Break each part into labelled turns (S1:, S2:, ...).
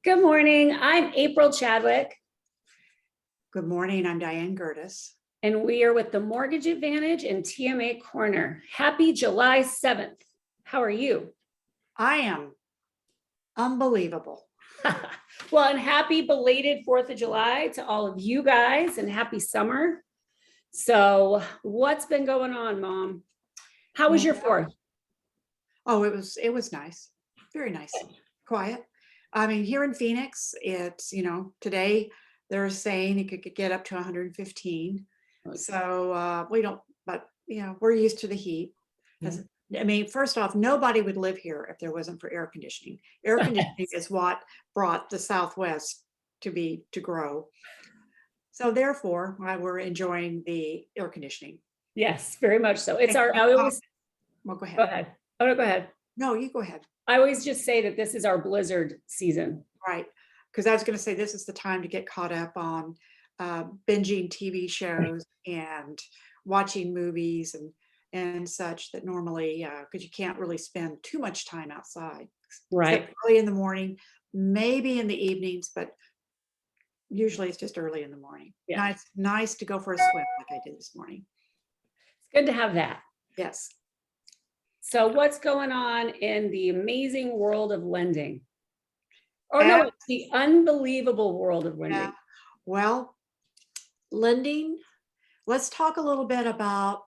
S1: Good morning. I'm April Chadwick,
S2: Good morning, I'm Diane Gertis.
S1: and we are with the Mortgage Advantage and TMA Corner. Happy July 7th. How are you?
S2: I am unbelievable.
S1: Well, and happy belated 4th of July to all of you guys, and happy summer. So, what's been going on, Mom? How was your 4th?
S2: Oh, it was nice, very nice, quiet. I mean, here in Phoenix, it's, today they're saying it could get up to 115. So we don't, but we're used to the heat. As- I mean, first off, nobody would live here if there wasn't for air conditioning. Air conditioning is what brought the Southwest to grow. So therefore, we're enjoying the air conditioning.
S1: Yes, very much so. It's
S2: And,
S1: our, I always,
S2: Well, go
S1: go
S2: ahead.
S1: ahead. Oh, no, go ahead.
S2: No, you go ahead.
S1: I always just say that this is our blizzard season.
S2: Right. Because I was going to say this is the time to get caught up on binging TV shows and watching movies and such that normally, because you can't really spend too much time outside.
S1: Right.
S2: Except early in the morning, maybe in the evenings, but usually it's just early in the morning.
S1: Yeah.
S2: Nice to go for a swim like I did this morning.
S1: It's good to have that.
S2: Yes.
S1: So what's going on in the amazing world of lending? Or no, it's the unbelievable world of lending.
S2: Yeah. Well, lending, let's talk a little bit about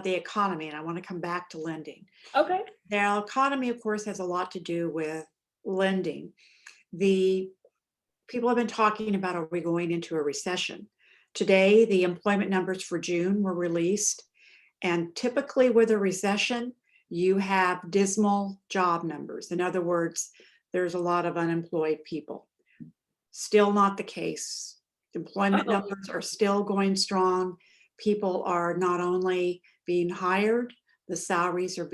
S2: the economy, and I want to come back to lending.
S1: Okay.
S2: Now, economy, of course, has a lot to do with lending. The people have been talking about, are we going into a recession? Today, the employment numbers for June were released, and typically with a recession, you have dismal job numbers. In other words, there's a lot of unemployed people. Still not the case. Employment numbers are still going strong. People are not only being hired, the salaries are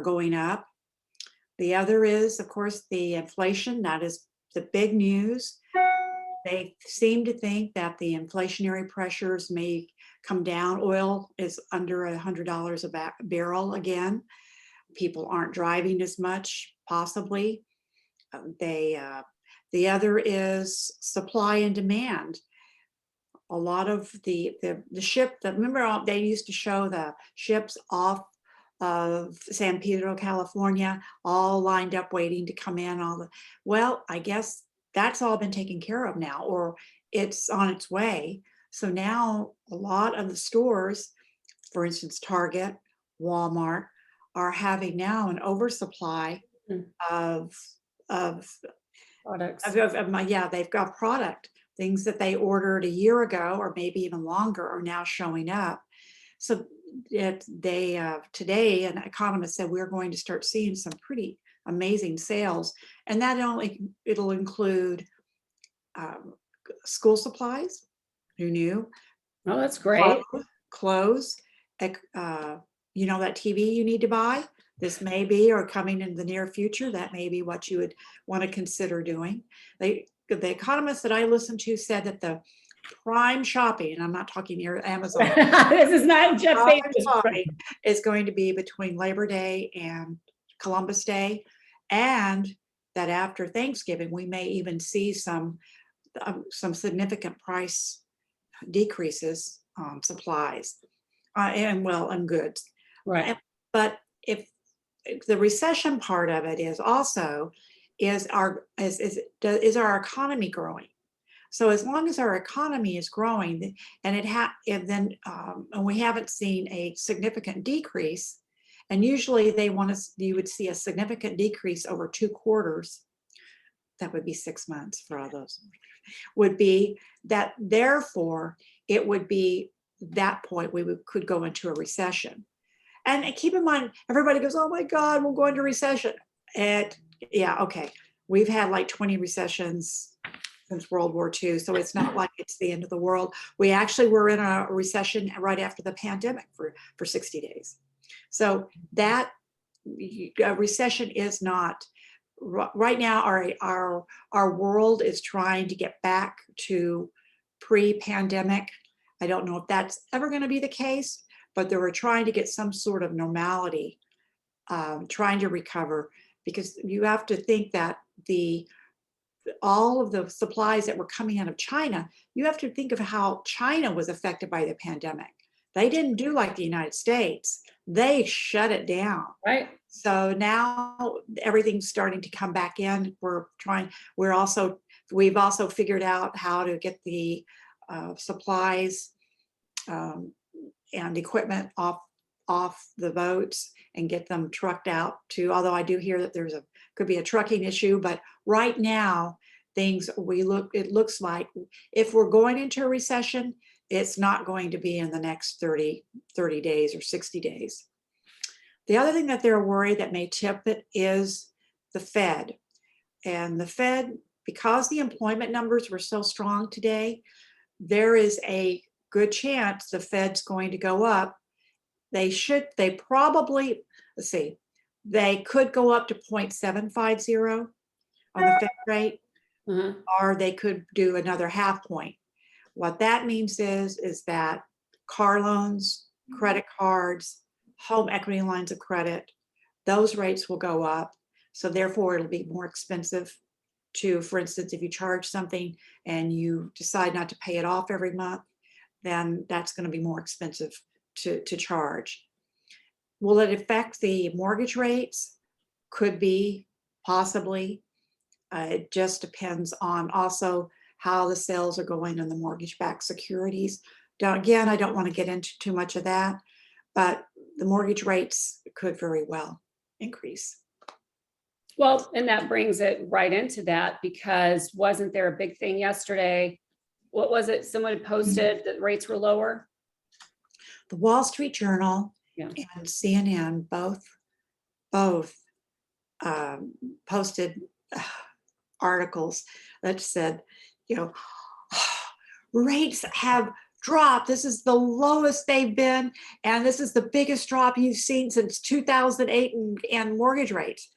S2: going up. The other is, of course, the inflation. That is the big news. They seem to think that the inflationary pressures may come down. Oil is under $100 a barrel again. People aren't driving as much, possibly. The other is supply and demand. A lot of the ship that, remember, they used to show the ships off of San Pedro, California, all lined up waiting to come in. Well, I guess that's all been taken care of now, or it's on its way. So now a lot of the stores, for instance, Target, Walmart, are having now an oversupply of
S1: Products.
S2: they've got product. Things that they ordered a year ago, or maybe even longer, are now showing up. So today, an economist said we're going to start seeing some pretty amazing sales, and it'll include school supplies. Who knew?
S1: Oh, that's great.
S2: Clothes. That TV you need to buy. This may be, or coming in the near future, that may be what you would want to consider doing. The economists that I listened to said that the prime shopping, and I'm not talking near Amazon.
S1: This is not Jeff Bezos.
S2: Is going to be between Labor Day and Columbus Day, and that after Thanksgiving, we may even see some significant price decreases on supplies and goods.
S1: Right.
S2: But if the recession part of it is also, is our economy growing? So as long as our economy is growing, and we haven't seen a significant decrease, and usually you would see a significant decrease over 2 quarters. That would be 6 months for all those. Would be that, therefore, it would be that point could go into a recession. And keep in mind, everybody goes, "Oh my God, we'll go into recession." Okay. We've had like 20 recessions since World War II, so it's not like it's the end of the world. We actually were in a recession right after the pandemic for 60 days. So that recession is not right now. Our world is trying to get back to pre-pandemic. I don't know if that's ever going to be the case, but they were trying to get some sort of normality, trying to recover. because you have to think that all of the supplies that were coming out of China, you have to think of how China was affected by the pandemic. They didn't do like the United States. They shut it down.
S1: Right.
S2: So now everything's starting to come back in. We've also figured out how to get the supplies and equipment off the boats and get them trucked out to, although I do hear that could be a trucking issue, but right now it looks like if we're going into a recession, it's not going to be in the next 30 days or 60 days. The other thing that they're worried that may tip it is the Fed. And the Fed, because the employment numbers were so strong today, there is a good chance the Fed's going to go up. They probably, let's see, they could go up to 0.750 on the Fed rate, or they could do another half point. What that means is that car loans, credit cards, home equity lines of credit, those rates will go up. So therefore it'll be more expensive to, for instance, if you charge something and you decide not to pay it off every month, then that's going to be more expensive to charge. Will it affect the mortgage rates? Could be, possibly. It just depends on also how the sales are going on the mortgage-backed securities. Again, I don't want to get into too much of that, but the mortgage rates could very well increase.
S1: Well, and that brings it right into that, because wasn't there a big thing yesterday? What was it? Someone posted that rates were lower.
S2: The Wall Street Journal and CNN both posted articles that said, rates have dropped. This is the lowest they've been, and this is the biggest drop you've seen since 2008 and mortgage rates.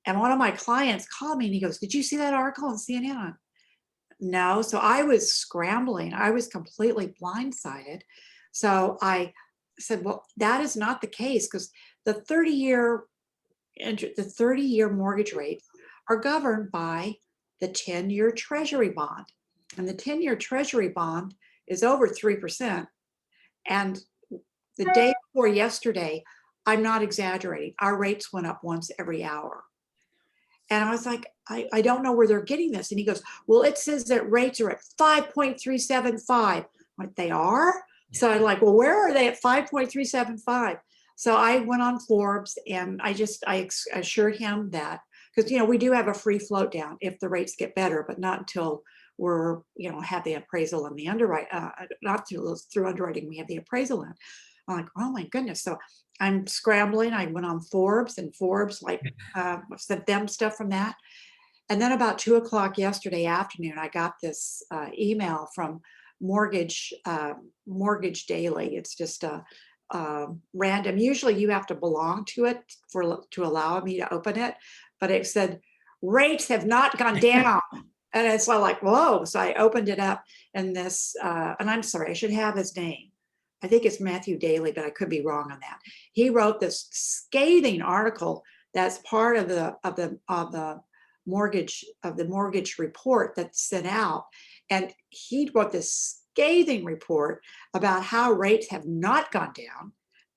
S2: And one of my clients called me and he goes, "Did you see that article on CNN?" No. So I was scrambling. I was completely blindsided. So I said, well, that is not the case, because the 30-year mortgage rates are governed by the 10-year Treasury bond. And the 10-year Treasury bond is over 3%. And the day before yesterday, I'm not exaggerating, our rates went up once every hour. And I was like, I don't know where they're getting this. And he goes, well, it says that rates are at 5.375. Like, they are? So I'm like, well, where are they at 5.375? So I went on Forbes and I assured him that, because, we do have a free float down if the rates get better, but not until we're, have the appraisal and the underwrite, not through underwriting, we have the appraisal in. I'm like, oh my goodness. So I'm scrambling. I went on Forbes, and Forbes sent them stuff from that. And then about 2:00 yesterday afternoon, I got this email from Mortgage Daily. It's just a random. Usually you have to belong to it to allow me to open it, but it said rates have not gone down. And it's like, whoa. So I opened it up, and this, and I'm sorry, I should have his name. I think it's Matthew Daly, but I could be wrong on that. He wrote this scathing article that's part of the mortgage report that's sent out. And he wrote this scathing report about how rates have not gone down.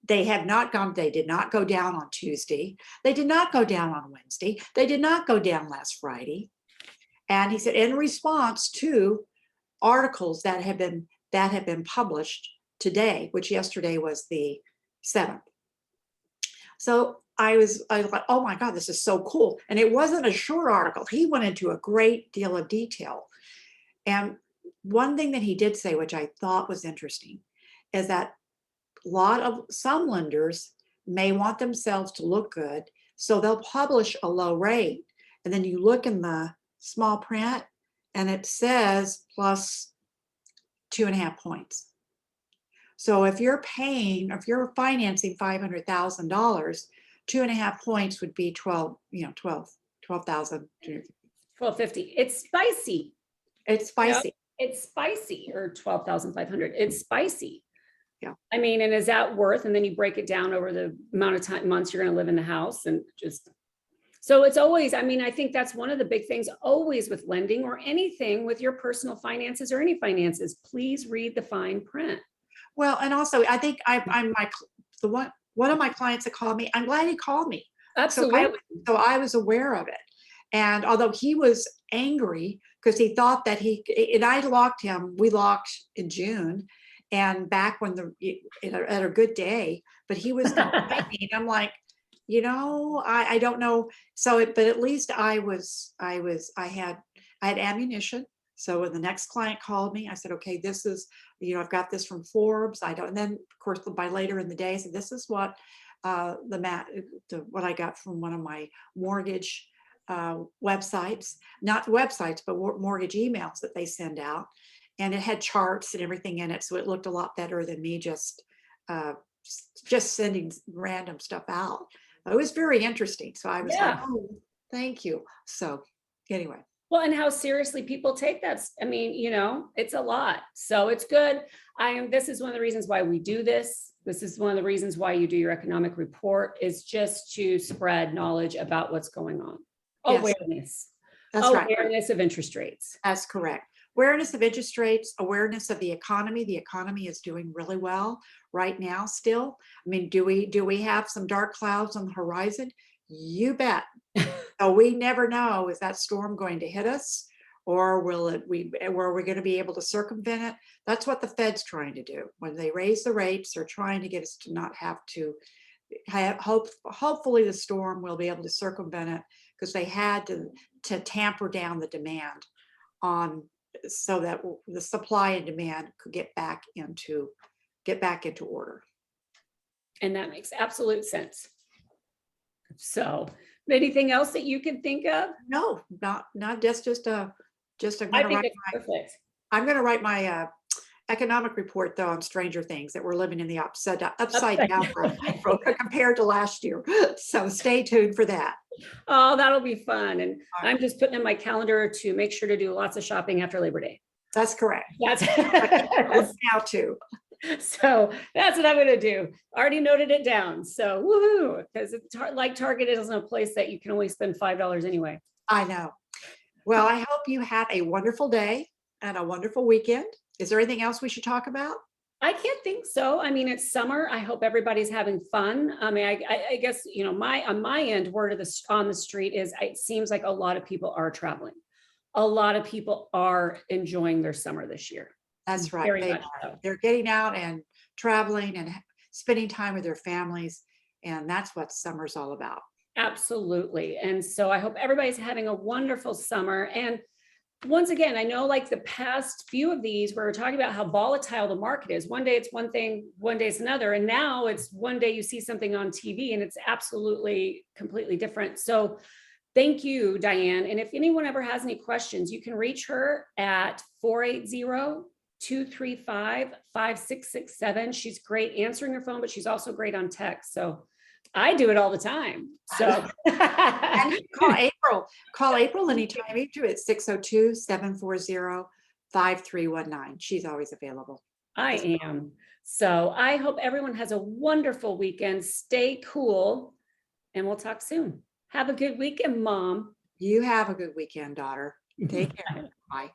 S2: They did not go down on Tuesday. They did not go down on Wednesday. They did not go down last Friday. And he said, in response to articles that have been published today, which yesterday was the 7th. So I was like, oh my God, this is so cool. And it wasn't a short article. He went into a great deal of detail. And one thing that he did say, which I thought was interesting, is that some lenders may want themselves to look good, so they'll publish a low rate. And then you look in the small print and it says plus 2.5 points. So if you're financing $500,000, 2.5 points would be 12,000.
S1: 1250. It's spicy.
S2: It's spicy.
S1: It's spicy, or 12,500. It's spicy.
S2: Yeah.
S1: I mean, and is that worth? And then you break it down over the amount of months you're going to live in the house, and just. So it's always, I mean, I think that's one of the big things always with lending or anything with your personal finances or any finances, please read the fine print.
S2: Well, and also I think I'm the one of my clients that called me, I'm glad he called me.
S1: Absolutely.
S2: So I was aware of it. And although he was angry because he thought that and I locked him, we locked in June and back when at a good day, but he was complaining. I'm like, I don't know. But at least I had ammunition. So when the next client called me, I said, okay, this is, I've got this from Forbes. And then of course, by later in the day, I said, this is what what I got from one of my mortgage websites, not websites, but mortgage emails that they send out. And it had charts and everything in it. So it looked a lot better than me just sending random stuff out. It was very interesting. So I was like, oh, thank you. So anyway.
S1: Well, and how seriously people take that. I mean, it's a lot. So it's good. This is one of the reasons why we do this. This is one of the reasons why you do your economic report, is just to spread knowledge about what's going on.
S2: Yes.
S1: Awareness.
S2: That's right.
S1: Awareness of interest rates.
S2: That's correct. Awareness of interest rates, awareness of the economy. The economy is doing really well right now still. I mean, do we have some dark clouds on the horizon? You bet. So we never know, is that storm going to hit us, or were we going to be able to circumvent it? That's what the Fed's trying to do. When they raise the rates, they're trying to get us to not have to hopefully the storm will be able to circumvent it, because they had to tamper down the demand so that the supply and demand could get back into order.
S1: And that makes absolute sense. So anything else that you can think of?
S2: No, not just I'm going to write my economic report though on Stranger Things, that we're living in the upside down compared to last year. So stay tuned for that.
S1: Oh, that'll be fun. And I'm just putting in my calendar to make sure to do lots of shopping after Labor Day.
S2: That's correct.
S1: That's
S2: now too.
S1: So that's what I'm going to do. Already noted it down. So woohoo, because like Target isn't a place that you can only spend $5 anyway.
S2: I know. Well, I hope you have a wonderful day and a wonderful weekend. Is there anything else we should talk about?
S1: I can't think so. I mean, it's summer. I hope everybody's having fun. I mean, I guess, on my end, word of on the street is it seems like a lot of people are traveling. A lot of people are enjoying their summer this year.
S2: That's right. They're getting out and traveling and spending time with their families. And that's what summer's all about.
S1: Absolutely. And so I hope everybody's having a wonderful summer. And once again, I know like the past few of these, we're talking about how volatile the market is. One day it's one thing, one day it's another. And now it's one day you see something on TV and it's absolutely completely different. So thank you, Diane. And if anyone ever has any questions, you can reach her at 480-235-5667. She's great answering her phone, but she's also great on text. So I do it all the time. So
S2: and you can call April anytime you do it, 602-740-5319. She's always available.
S1: I am. So I hope everyone has a wonderful weekend. Stay cool, and we'll talk soon. Have a good weekend, Mom.
S2: You have a good weekend, daughter. Take care. Bye.